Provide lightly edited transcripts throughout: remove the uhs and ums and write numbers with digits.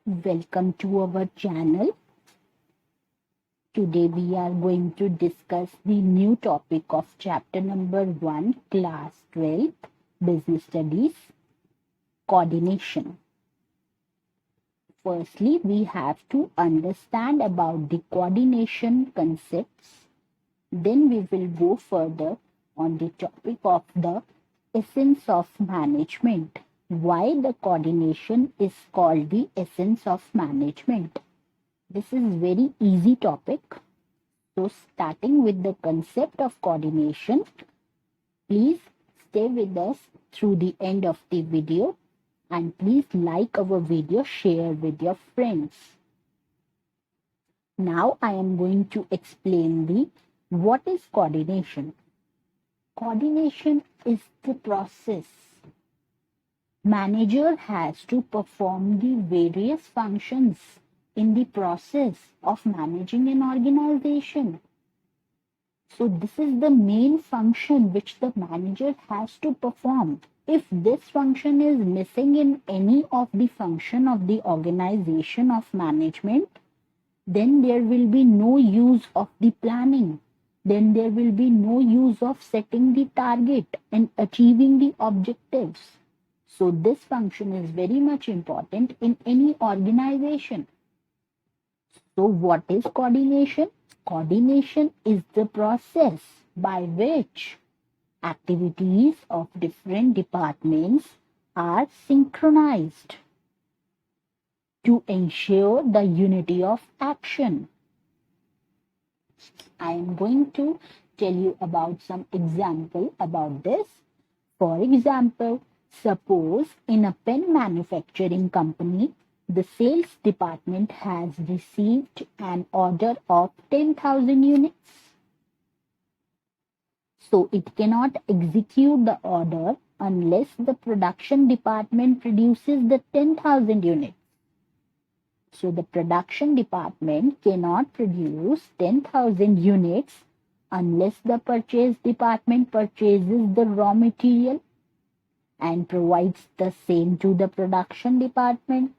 Welcome to our channel. Today we are going to discuss the new topic of chapter number 1, class 12, business studies, coordination. Firstly, we have to understand about the coordination concepts. Then we will go further on the topic of the essence of management. Why the coordination is called the essence of management. This is very easy topic. So starting with the concept of coordination, please stay with us through the end of the video and please like our video, share with your friends. Now I am going to explain what is coordination. Coordination is the process. Manager has to perform the various functions in the process of managing an organization. So this is the main function which the manager has to perform. If this function is missing in any of the function of the organization of management, then there will be no use of the planning. Then there will be no use of setting the target and achieving the objectives. So this function is very much important in any organization. So what is coordination? Coordination is the process by which activities of different departments are synchronized to ensure the unity of action. I am going to tell you about some example about this. For example, suppose in a pen manufacturing company, the sales department has received an order of 10,000 units. So it cannot execute the order unless the production department produces the 10,000 units. So the production department cannot produce 10,000 units unless the purchase department purchases the raw material and provides the same to the production department.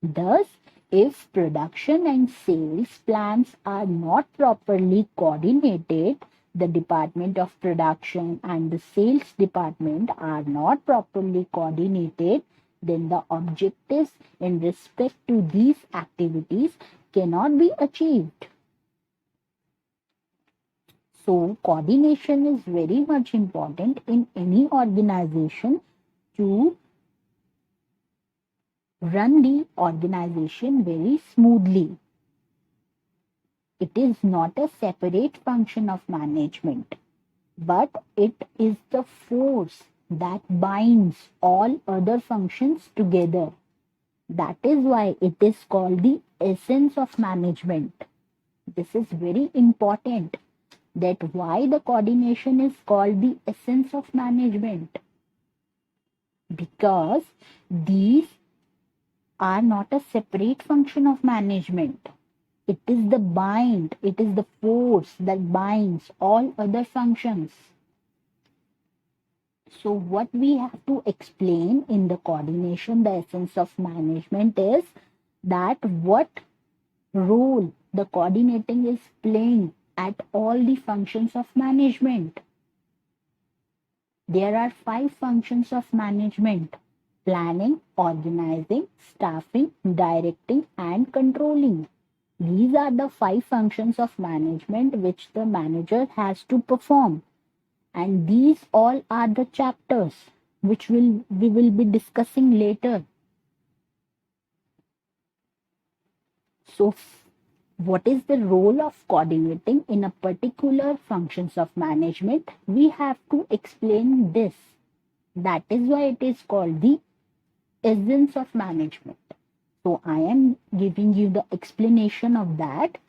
Thus, if production and sales plans are not properly coordinated, the department of production and the sales department are not properly coordinated, then the objectives in respect to these activities cannot be achieved. So, coordination is very much important in any organization to run the organization very smoothly. It is not a separate function of management, but it is the force that binds all other functions together. That is why it is called the essence of management. This is very important, that why the coordination is called the essence of management. Because these are not a separate function of management. It is the force that binds all other functions. So what we have to explain in the coordination, the essence of management, is that what role the coordinating is playing at all the functions of management. There are 5 functions of management: planning, organizing, staffing, directing, and controlling. These are the 5 functions of management which the manager has to perform. And these all are the chapters which we will be discussing later. So, what is the role of coordinating in a particular functions of management? We have to explain this. That is why it is called the essence of management. So I am giving you the explanation of that.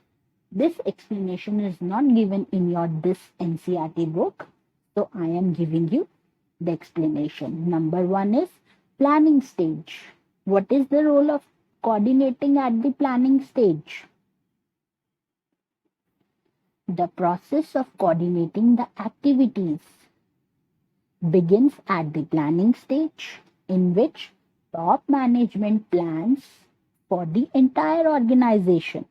This explanation is not given in this NCERT book. So I am giving you the explanation. Number 1 is planning stage. What is the role of coordinating at the planning stage? The process of coordinating the activities begins at the planning stage, in which Top management plans for the entire organization.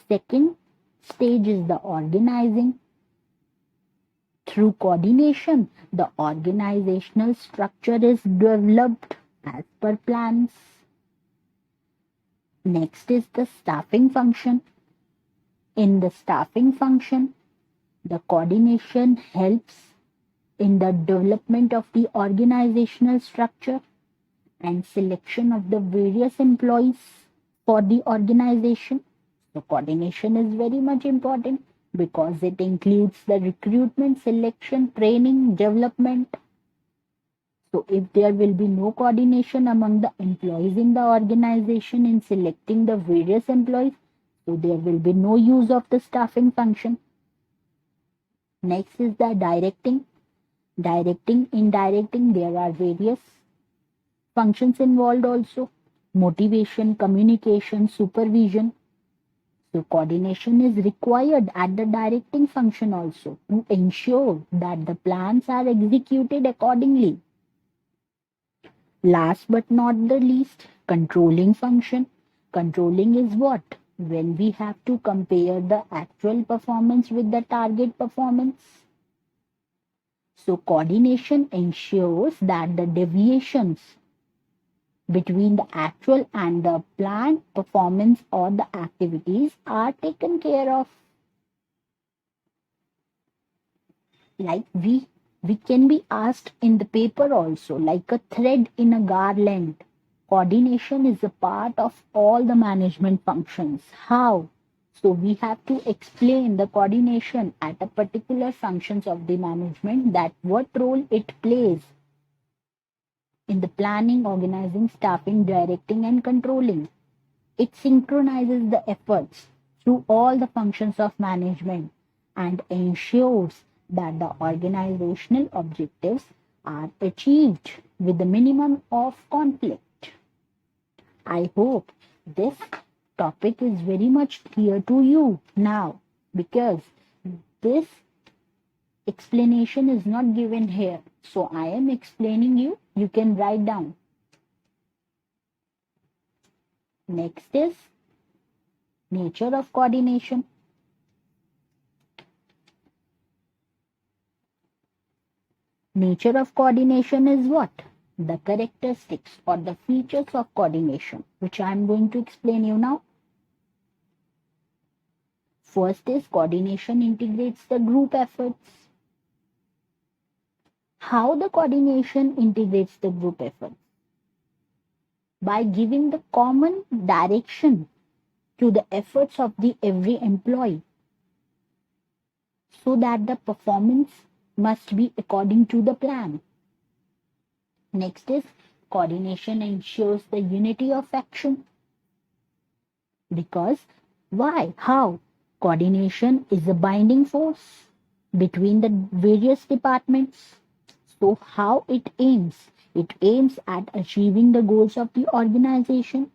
Second stage is the organizing. Through coordination, the organizational structure is developed as per plans. Next is the staffing function. In the staffing function, the coordination helps in the development of the organizational structure and selection of the various employees for the organization. So coordination is very much important because it includes the recruitment, selection, training, development. So if there will be no coordination among the employees in the organization in selecting the various employees, so there will be no use of the staffing function. Next is the directing. In directing, there are various functions involved also. Motivation, communication, supervision. So coordination is required at the directing function also to ensure that the plans are executed accordingly. Last but not the least, controlling function. Controlling is what? When we have to compare the actual performance with the target performance. So coordination ensures that the deviations between the actual and the planned performance or the activities are taken care of. Like we can be asked in the paper also, like a thread in a garland. Coordination is a part of all the management functions. How? So we have to explain the coordination at a particular functions of the management, that what role it plays in the planning, organizing, staffing, directing, and controlling. It synchronizes the efforts through all the functions of management and ensures that the organizational objectives are achieved with the minimum of conflict. I hope this topic is very much clear to you now, because this explanation is not given here. So I am explaining you. You can write down. Next is nature of coordination. Nature of coordination is what? The characteristics or the features of coordination, which I am going to explain you now. First is coordination integrates the group efforts. How the coordination integrates the group efforts? By giving the common direction to the efforts of the every employee, so that the performance must be according to the plan. Next is coordination ensures the unity of action. Because why? How? Coordination is a binding force between the various departments. So how it aims? It aims at achieving the goals of the organization.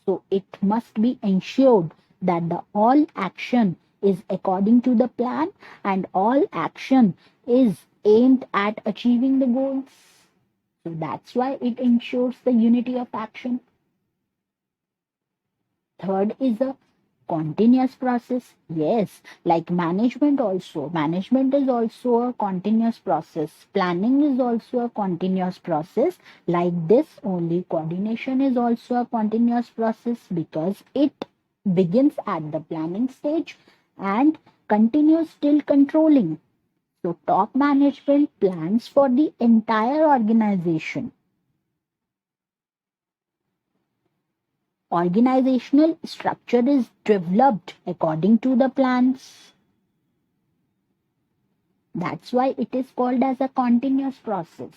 So it must be ensured that the all action is according to the plan and all action is aimed at achieving the goals. So that's why it ensures the unity of action. Third is a continuous process. Yes, like management also. Management is also a continuous process. Planning is also a continuous process. Like this only, coordination is also a continuous process because it begins at the planning stage and continues till controlling. So top management plans for the entire organization. Organizational structure is developed according to the plans. That's why it is called as a continuous process.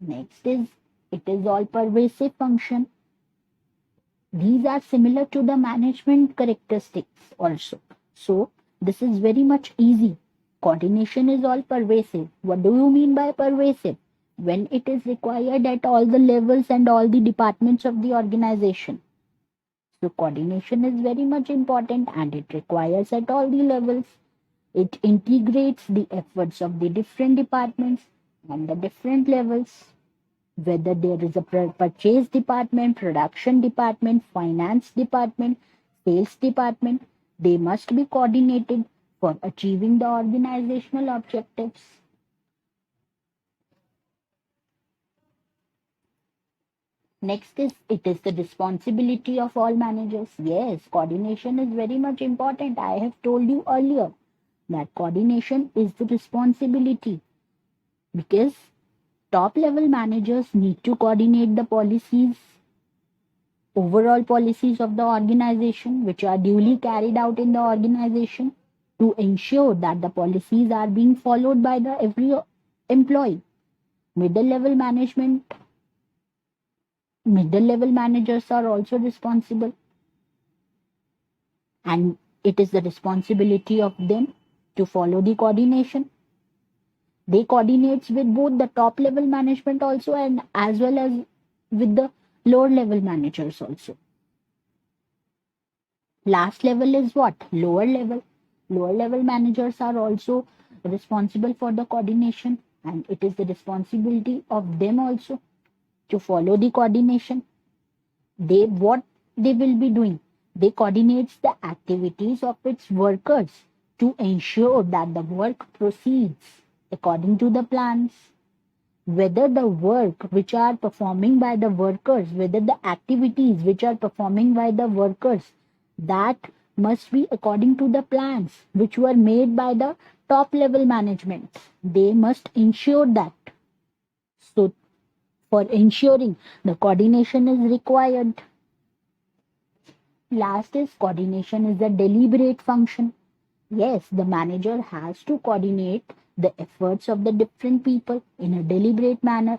Next is, it is all pervasive function. These are similar to the management characteristics also. So this is very much easy. Coordination is all pervasive. What do you mean by pervasive? When it is required at all the levels and all the departments of the organization. So coordination is very much important and it requires at all the levels. It integrates the efforts of the different departments and the different levels. Whether there is a purchase department, production department, finance department, sales department, they must be coordinated for achieving the organizational objectives. Next is, it is the responsibility of all managers. Yes, coordination is very much important. I have told you earlier that coordination is the responsibility, because top level managers need to coordinate the policies, overall policies of the organization, which are duly carried out in the organization, to ensure that the policies are being followed by the every employee. Middle level managers are also responsible, and it is the responsibility of them to follow the coordination. They coordinates with both the top level management also, and as well as with the lower level managers also. Last level is what? Lower level. Lower level managers are also responsible for the coordination, and it is the responsibility of them also to follow the coordination. What they will be doing? They coordinates the activities of its workers to ensure that the work proceeds according to the plans. Whether the work which are performing by the workers, whether the activities which are performing by the workers, that must be according to the plans which were made by the top level management. They must ensure that. So for ensuring the coordination is required. Last is, coordination is the deliberate function. Yes, the manager has to coordinate the efforts of the different people in a deliberate manner.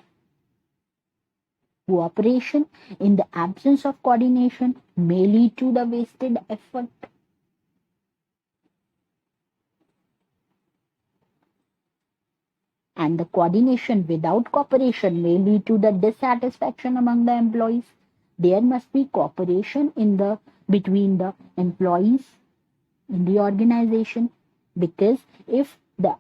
Cooperation in the absence of coordination may lead to the wasted effort. And the coordination without cooperation may lead to the dissatisfaction among the employees. There must be cooperation between the employees in the organization, because if the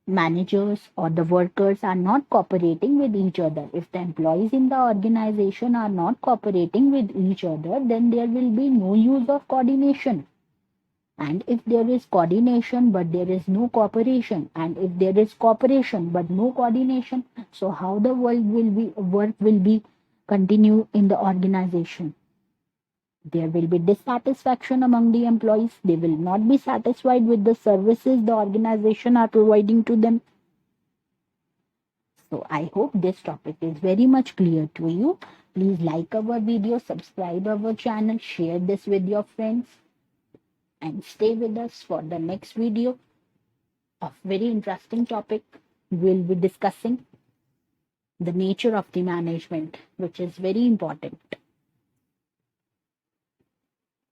managers or the workers are not cooperating with each other, if the employees in the organization are not cooperating with each other, then there will be no use of coordination. And if there is coordination but there is no cooperation, and if there is cooperation but no coordination, so how the work will be continue in the organization? There will be dissatisfaction among the employees. They will not be satisfied with the services the organization are providing to them. So I hope this topic is very much clear to you. Please like our video, subscribe our channel, share this with your friends, and stay with us for the next video of very interesting topic. We'll be discussing the nature of the management, which is very important.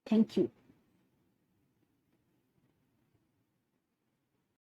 Thank you.